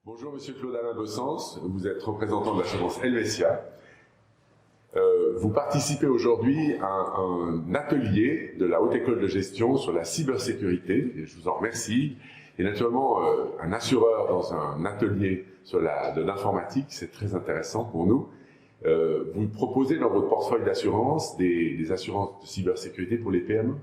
Bonjour Monsieur Claude-Alain Bossens, vous êtes représentant de l'assurance Helvetia. Vous participez aujourd'hui à un atelier de la Haute École de Gestion sur la cybersécurité, et je vous en remercie. Et naturellement, un assureur dans un atelier sur de l'informatique, c'est très intéressant pour nous. Vous proposez dans votre portefeuille d'assurance des assurances de cybersécurité pour les PME?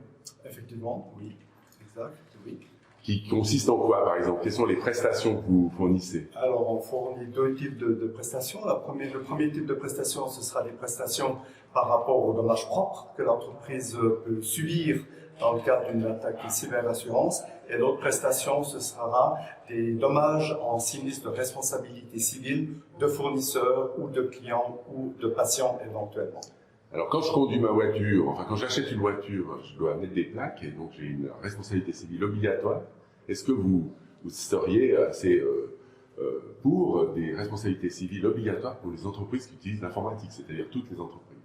Effectivement, oui, exact, oui. Qui consistent en quoi, par exemple? Quelles sont les prestations que vous fournissez? Alors, on fournit deux types de prestations. Le premier type de prestation, ce sera des prestations par rapport aux dommages propres que l'entreprise peut subir dans le cadre d'une attaque de cyberassurance. Et l'autre prestation, ce sera des dommages en sinistre de responsabilité civile de fournisseurs ou de clients ou de patients éventuellement. Alors quand je conduis ma voiture, enfin quand j'achète une voiture, je dois mettre des plaques et donc j'ai une responsabilité civile obligatoire. Est-ce que vous seriez assez pour des responsabilités civiles obligatoires pour les entreprises qui utilisent l'informatique, c'est-à-dire toutes les entreprises?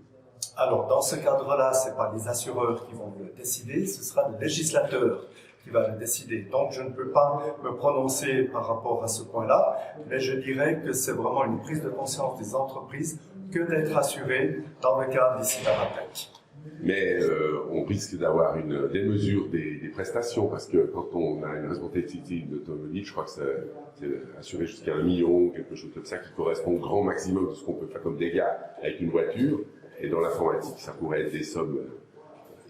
Alors dans ce cadre-là, ce n'est pas les assureurs qui vont le décider, ce sera le législateur qui va le décider. Donc je ne peux pas me prononcer par rapport à ce point-là, mais je dirais que c'est vraiment une prise de conscience des entreprises que d'être assuré dans le cadre des cyberattaques. Mais on risque d'avoir une démesure des prestations, parce que quand on a une responsabilité d'automobile, je crois que c'est assuré jusqu'à 1 million, quelque chose comme ça, qui correspond au grand maximum de ce qu'on peut faire comme dégâts avec une voiture. Et dans l'informatique, ça pourrait être des sommes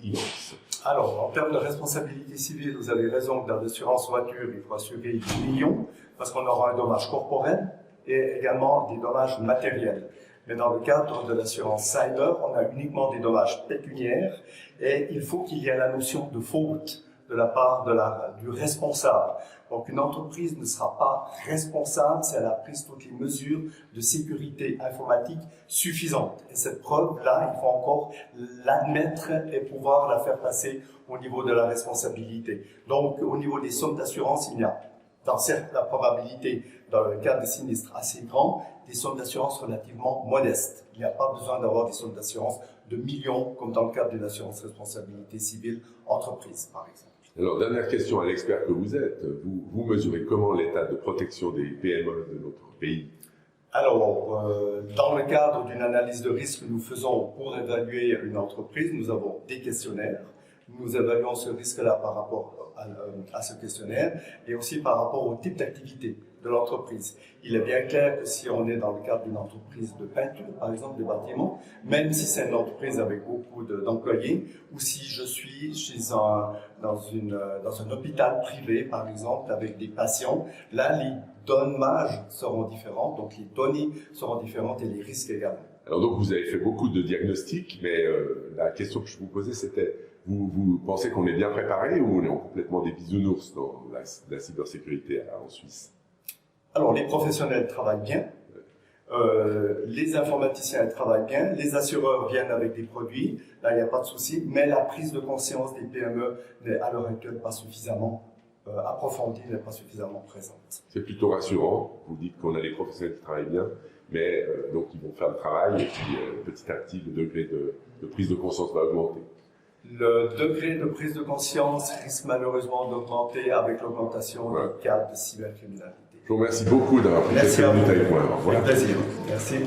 immenses. Alors, en termes de responsabilité civile, vous avez raison que dans l'assurance voiture, il faut assurer 10 millions, parce qu'on aura un dommage corporel et également des dommages matériels. Mais dans le cadre de l'assurance cyber, on a uniquement des dommages pécuniaires et il faut qu'il y ait la notion de faute de la part du responsable. Donc une entreprise ne sera pas responsable si elle a pris toutes les mesures de sécurité informatique suffisantes. Et cette preuve-là, il faut encore l'admettre et pouvoir la faire passer au niveau de la responsabilité. Donc au niveau des sommes d'assurance, il y a certes la probabilité dans le cas des sinistres assez grand, des sommes d'assurance relativement modestes. Il n'y a pas besoin d'avoir des sommes d'assurance de millions comme dans le cadre d'une assurance responsabilité civile entreprise par exemple. Alors, dernière question à l'expert que vous êtes. Vous mesurez comment l'état de protection des PME de notre pays? Alors, dans le cadre d'une analyse de risque que nous faisons pour évaluer une entreprise, nous avons des questionnaires. Nous évaluons ce risque-là par rapport à ce questionnaire et aussi par rapport au type d'activité de l'entreprise. Il est bien clair que si on est dans le cadre d'une entreprise de peinture, par exemple, de bâtiment, même si c'est une entreprise avec beaucoup d'employés, ou si je suis dans un hôpital privé, par exemple, avec des patients, là, les dommages seront différents, donc les données seront différentes et les risques également. Alors donc, vous avez fait beaucoup de diagnostics, mais la question que je vous posais, c'était vous pensez qu'on est bien préparé ou on est complètement des bisounours dans la cybersécurité en Suisse? Alors, les professionnels travaillent bien, les informaticiens travaillent bien, les assureurs viennent avec des produits, là il n'y a pas de souci, mais la prise de conscience des PME n'est à l'heure actuelle pas suffisamment approfondie, n'est pas suffisamment présente. C'est plutôt rassurant, vous dites qu'on a des professionnels qui travaillent bien, mais donc ils vont faire le travail et puis petit à petit le degré de prise de conscience va augmenter. Le degré de prise de conscience risque malheureusement d'augmenter avec l'augmentation des cas de cybercriminalité. Je vous remercie beaucoup d'avoir pris quelques minutes avec moi. Au revoir. Avec plaisir. Merci.